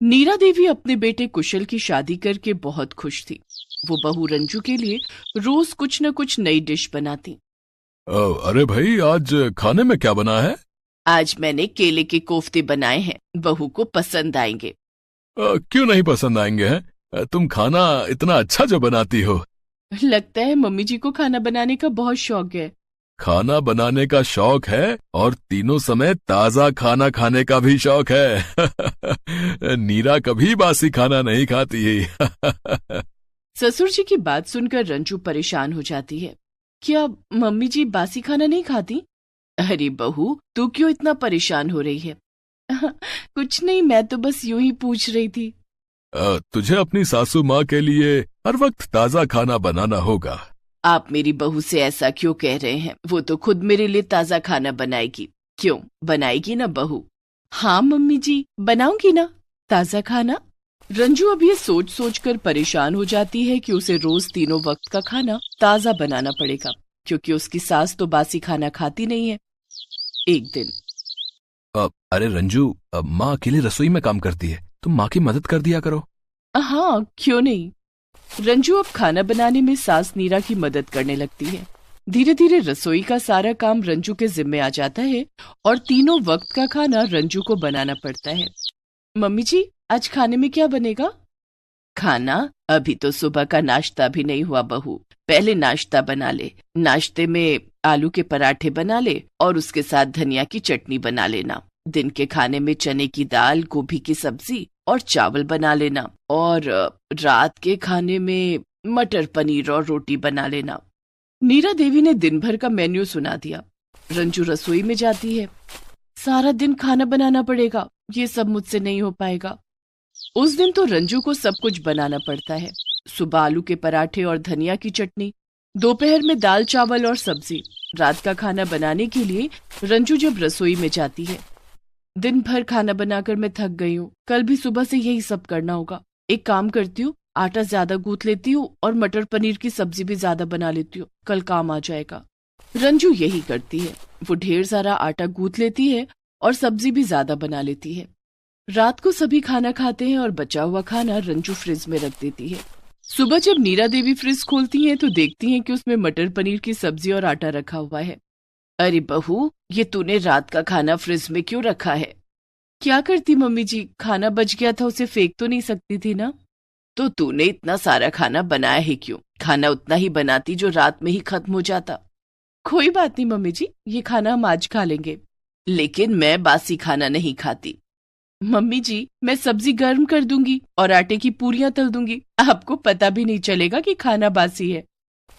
नीरा देवी अपने बेटे कुशल की शादी करके बहुत खुश थी। वो बहू रंजू के लिए रोज कुछ न कुछ नई डिश बनाती। अरे भाई, आज खाने में क्या बना है? आज मैंने केले के कोफ्ते बनाए हैं, बहू को पसंद आएंगे। क्यों नहीं पसंद आएंगे हैं? तुम खाना इतना अच्छा जो बनाती हो। लगता है मम्मी जी को खाना बनाने का बहुत शौक है। खाना बनाने का शौक है और तीनों समय ताजा खाना खाने का भी शौक है। नीरा कभी बासी खाना नहीं खाती। ससुर जी की बात सुनकर रंजू परेशान हो जाती है। क्या मम्मी जी बासी खाना नहीं खाती? अरे बहू, तू क्यों इतना परेशान हो रही है? कुछ नहीं, मैं तो बस यूं ही पूछ रही थी। तुझे अपनी सासू माँ के लिए हर वक्त ताजा खाना बनाना होगा। आप मेरी बहू से ऐसा क्यों कह रहे हैं? वो तो खुद मेरे लिए ताजा खाना बनाएगी। क्यों बनाएगी ना बहू? हाँ मम्मी जी, बनाऊंगी ना ताजा खाना। रंजू अब ये सोच सोच कर परेशान हो जाती है कि उसे रोज तीनों वक्त का खाना ताजा बनाना पड़ेगा, क्योंकि उसकी सास तो बासी खाना खाती नहीं है। एक दिन अरे रंजू, माँ अकेले रसोई में काम करती है, तुम माँ की मदद कर दिया करो। हाँ, क्यों नहीं। रंजू अब खाना बनाने में सास नीरा की मदद करने लगती है। धीरे धीरे रसोई का सारा काम रंजू के जिम्मे आ जाता है और तीनों वक्त का खाना रंजू को बनाना पड़ता है। मम्मी जी, आज खाने में क्या बनेगा? खाना? अभी तो सुबह का नाश्ता भी नहीं हुआ बहू, पहले नाश्ता बना ले। नाश्ते में आलू के पराठे बना ले और उसके साथ धनिया की चटनी बना लेना। दिन के खाने में चने की दाल, गोभी की सब्जी और चावल बना लेना। और रात के खाने में मटर पनीर और रोटी बना लेना। नीरा देवी ने दिन भर का मेन्यू सुना दिया। रंजू रसोई में जाती है। सारा दिन खाना बनाना पड़ेगा, ये सब मुझसे नहीं हो पाएगा। उस दिन तो रंजू को सब कुछ बनाना पड़ता है। सुबह आलू के पराठे और धनिया की चटनी, दोपहर में दाल चावल और सब्जी। रात का खाना बनाने के लिए रंजू जब रसोई में जाती है, दिन भर खाना बनाकर मैं थक गई हूँ, कल भी सुबह से यही सब करना होगा। एक काम करती हूँ, आटा ज्यादा गूंथ लेती हूँ और मटर पनीर की सब्जी भी ज्यादा बना लेती हूँ, कल काम आ जाएगा। रंजू यही करती है। वो ढेर सारा आटा गूंथ लेती है और सब्जी भी ज्यादा बना लेती है। रात को सभी खाना खाते हैं और बचा हुआ खाना रंजू फ्रिज में रख देती है। सुबह जब नीरा देवी फ्रिज खोलती हैं तो देखती हैं कि उसमें मटर पनीर की सब्जी और आटा रखा हुआ है। अरे बहू, ये तूने रात का खाना फ्रिज में क्यों रखा है? क्या करती मम्मी जी, खाना बच गया था, उसे फेंक तो नहीं सकती थी ना। तो तूने इतना सारा खाना बनाया है क्यों? खाना उतना ही बनाती जो रात में ही खत्म हो जाता। कोई बात नहीं मम्मी जी, ये खाना हम आज खा लेंगे। लेकिन मैं बासी खाना नहीं खाती। मम्मी जी, मैं सब्जी गर्म कर दूंगी और आटे की पूरियां तल दूंगी, आपको पता भी नहीं चलेगा कि खाना बासी है।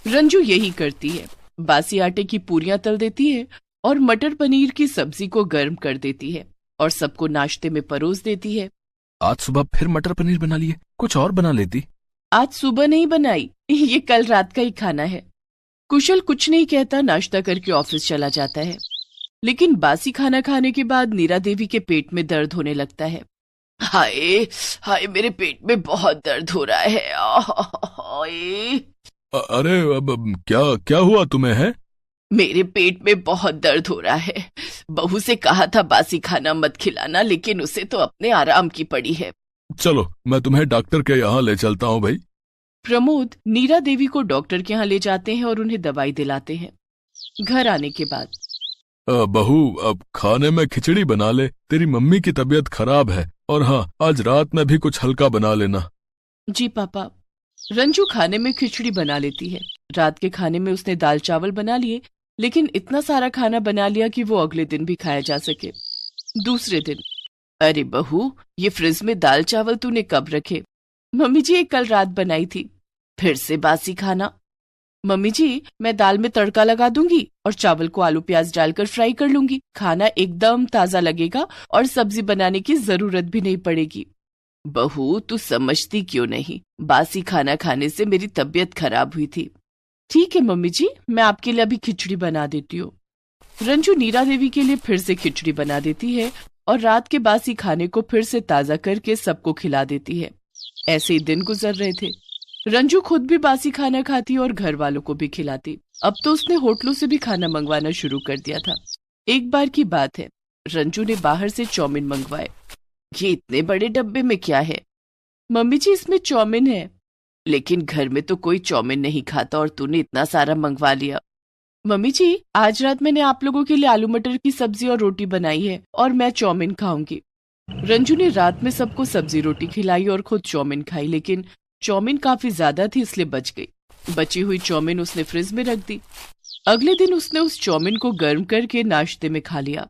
रंजू यही करती है, बासी आटे की पूरियां तल देती है और मटर पनीर की सब्जी को गर्म कर देती है और सबको नाश्ते में परोस देती है। आज सुबह फिर मटर पनीर बना लिए, कुछ और बना लेती। आज सुबह नहीं बनाई, ये कल रात का ही खाना है। कुशल कुछ नहीं कहता, नाश्ता करके ऑफिस चला जाता है। लेकिन बासी खाना खाने के बाद नीरा देवी के पेट में दर्द होने लगता है। हाय हाय, मेरे पेट में बहुत दर्द हो रहा है। हाय। अरे अब क्या क्या हुआ तुम्हें है? मेरे पेट में बहुत दर्द हो रहा है। बहू से कहा था बासी खाना मत खिलाना, लेकिन उसे तो अपने आराम की पड़ी है। चलो, मैं तुम्हें डॉक्टर के यहाँ ले चलता हूँ भाई। प्रमोद नीरा देवी को डॉक्टर के यहाँ ले जाते हैं और उन्हें दवाई दिलाते हैं। घर आने के बाद, बहू, अब खाने में खिचड़ी बना ले, तेरी मम्मी की तबीयत खराब है। और हाँ, आज रात में भी कुछ हल्का बना लेना। जी पापा। रंजू खाने में खिचड़ी बना लेती है। रात के खाने में उसने दाल चावल बना लिए, लेकिन इतना सारा खाना बना लिया कि वो अगले दिन भी खाया जा सके। दूसरे दिन, अरे बहू, ये फ्रिज में दाल चावल तूने कब रखे? मम्मी जी, ये कल रात बनाई थी। फिर से बासी खाना? मम्मी जी, मैं दाल में तड़का लगा दूंगी और चावल को आलू प्याज डालकर फ्राई कर लूंगी, खाना एकदम ताजा लगेगा और सब्जी बनाने की जरूरत भी नहीं पड़ेगी। बहू, तू समझती क्यों नहीं? बासी खाना खाने से मेरी तबीयत खराब हुई थी। ठीक है मम्मी जी, मैं आपके लिए अभी खिचड़ी बना देती हूँ। रंजू नीरा देवी के लिए फिर से खिचड़ी बना देती है और रात के बासी खाने को फिर से ताजा करके सबको खिला देती है। ऐसे ही दिन गुजर रहे थे। रंजू खुद भी बासी खाना खाती और घर वालों को भी खिलाती। अब तो उसने होटलों से भी खाना मंगवाना शुरू कर दिया था। एक बार की बात है, रंजू ने बाहर से चाउमीन मंगवाए। ये इतने बड़े डब्बे में क्या है? मम्मी जी, इसमें चाउमीन है। लेकिन घर में तो कोई चाउमीन नहीं खाता और तूने इतना सारा मंगवा लिया। मम्मी जी, आज रात मैंने आप लोगों के लिए आलू मटर की सब्जी और रोटी बनाई है और मैं चाउमीन खाऊंगी। रंजू ने रात में सबको सब्जी रोटी खिलाई और खुद चाउमीन खाई, लेकिन चाउमीन काफी ज्यादा थी इसलिए बच गई। बची हुई चाउमीन उसने फ्रिज में रख दी। अगले दिन उसने उस चाउमीन को गर्म करके नाश्ते में खा लिया।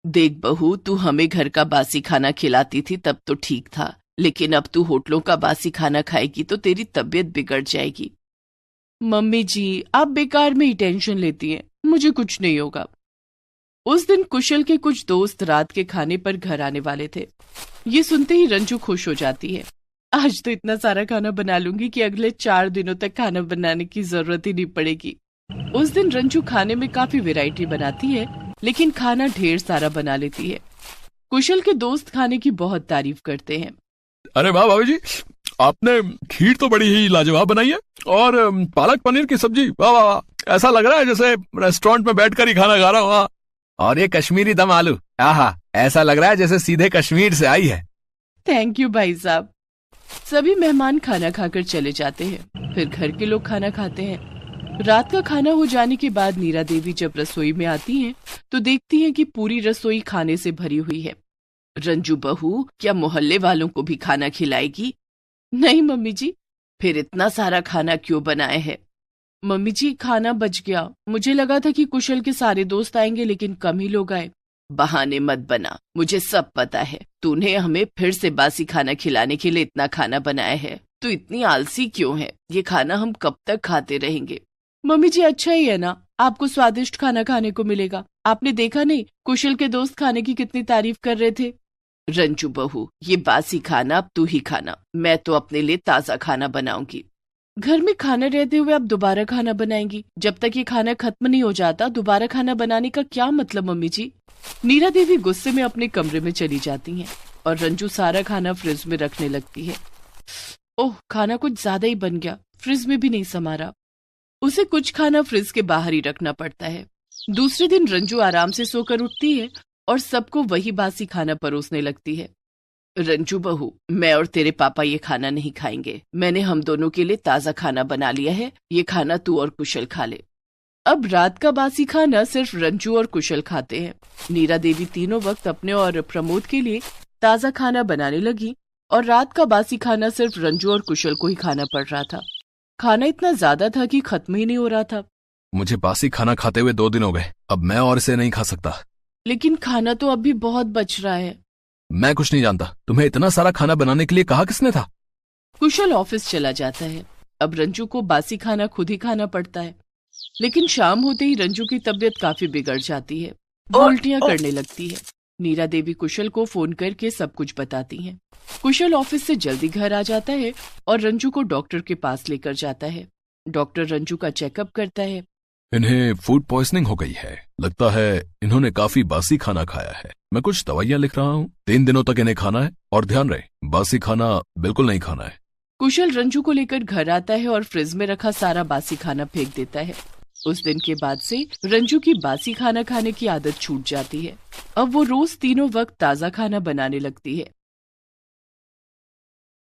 देख बहू, तू हमें घर का बासी खाना खिलाती थी तब तो ठीक था, लेकिन अब तू होटलों का बासी खाना खाएगी तो तेरी तबीयत बिगड़ जाएगी। मम्मी जी, आप बेकार में ही टेंशन लेती हैं, मुझे कुछ नहीं होगा। उस दिन कुशल के कुछ दोस्त रात के खाने पर घर आने वाले थे। ये सुनते ही रंजू खुश हो जाती है। आज तो इतना सारा खाना बना लूंगी कि अगले 4 दिनों तक खाना बनाने की जरूरत ही नहीं पड़ेगी। उस दिन रंजू खाने में काफी वैरायटी बनाती है, लेकिन खाना ढेर सारा बना लेती है। कुशल के दोस्त खाने की बहुत तारीफ करते हैं। अरे वाह भाभी जी, आपने खीर तो बड़ी ही लाजवाब बनाई है और पालक पनीर की सब्जी, वाह वाह वाह, ऐसा लग रहा है जैसे रेस्टोरेंट में बैठकर ही खाना खा रहा हूँ। और ये कश्मीरी दम आलू, आहा, ऐसा लग रहा है जैसे सीधे कश्मीर से आई है। थैंक यू भाई साहब। सभी मेहमान खाना खाकर चले जाते हैं। फिर घर के लोग खाना खाते हैं। रात का खाना हो जाने के बाद नीरा देवी जब रसोई में आती हैं, तो देखती हैं कि पूरी रसोई खाने से भरी हुई है। रंजू बहू, क्या मोहल्ले वालों को भी खाना खिलाएगी? नहीं मम्मी जी। फिर इतना सारा खाना क्यों बनाए है? मम्मी जी, खाना बच गया। मुझे लगा था कि कुशल के सारे दोस्त आएंगे, लेकिन कम ही लोग आए। बहाने मत बना, मुझे सब पता है। तूने हमें फिर से बासी खाना खिलाने के लिए इतना खाना बनाया है। तू इतनी आलसी क्यों है? ये खाना हम कब तक खाते रहेंगे? मम्मी जी, अच्छा ही है ना, आपको स्वादिष्ट खाना खाने को मिलेगा। आपने देखा नहीं, कुशल के दोस्त खाने की कितनी तारीफ कर रहे थे। रंजू बहू, ये बासी खाना अब तू ही खाना, मैं तो अपने लिए ताजा खाना बनाऊंगी। घर में खाना रहते हुए आप दोबारा खाना बनाएंगी? जब तक ये खाना खत्म नहीं हो जाता दोबारा खाना बनाने का क्या मतलब मम्मी जी? नीरा देवी गुस्से में अपने कमरे में चली जाती हैं और रंजू सारा खाना फ्रिज में रखने लगती है। ओह, खाना कुछ ज्यादा ही बन गया, फ्रिज में भी नहीं समा रहा। उसे कुछ खाना फ्रिज के बाहर ही रखना पड़ता है। दूसरे दिन रंजू आराम से सोकर उठती है और सबको वही बासी खाना परोसने लगती है। रंजू बहू, मैं और तेरे पापा ये खाना नहीं खाएंगे। मैंने हम दोनों के लिए ताजा खाना बना लिया है, ये खाना तू और कुशल खा ले। अब रात का बासी खाना सिर्फ रंजू और कुशल खाते हैं। नीरा देवी तीनों वक्त अपने और प्रमोद के लिए ताजा खाना बनाने लगी और रात का बासी खाना सिर्फ रंजू और कुशल को ही खाना पड़ रहा था। खाना इतना ज्यादा था कि खत्म ही नहीं हो रहा था। मुझे बासी खाना खाते हुए 2 दिन हो गए, अब मैं और इसे नहीं खा सकता। लेकिन खाना तो अभी बहुत बच रहा है। मैं कुछ नहीं जानता, तुम्हें इतना सारा खाना बनाने के लिए कहा किसने था? कुशल ऑफिस चला जाता है। अब रंजू को बासी खाना खुद ही खाना पड़ता है। लेकिन शाम होते ही रंजू की तबीयत काफी बिगड़ जाती है, उल्टियां करने लगती है। नीरा देवी कुशल को फोन करके सब कुछ बताती हैं। कुशल ऑफिस से जल्दी घर आ जाता है और रंजू को डॉक्टर के पास लेकर जाता है। डॉक्टर रंजू का चेकअप करता है। इन्हें फूड पॉइजनिंग हो गई है, लगता है इन्होंने काफी बासी खाना खाया है। मैं कुछ दवाइयां लिख रहा हूँ, 3 दिनों तक इन्हें खाना है और ध्यान रहे बासी खाना बिल्कुल नहीं खाना है। कुशल रंजू को लेकर घर आता है और फ्रिज में रखा सारा बासी खाना फेंक देता है। उस दिन के बाद से रंजू की बासी खाना खाने की आदत छूट जाती है। अब वो रोज तीनों वक्त ताजा खाना बनाने लगती है।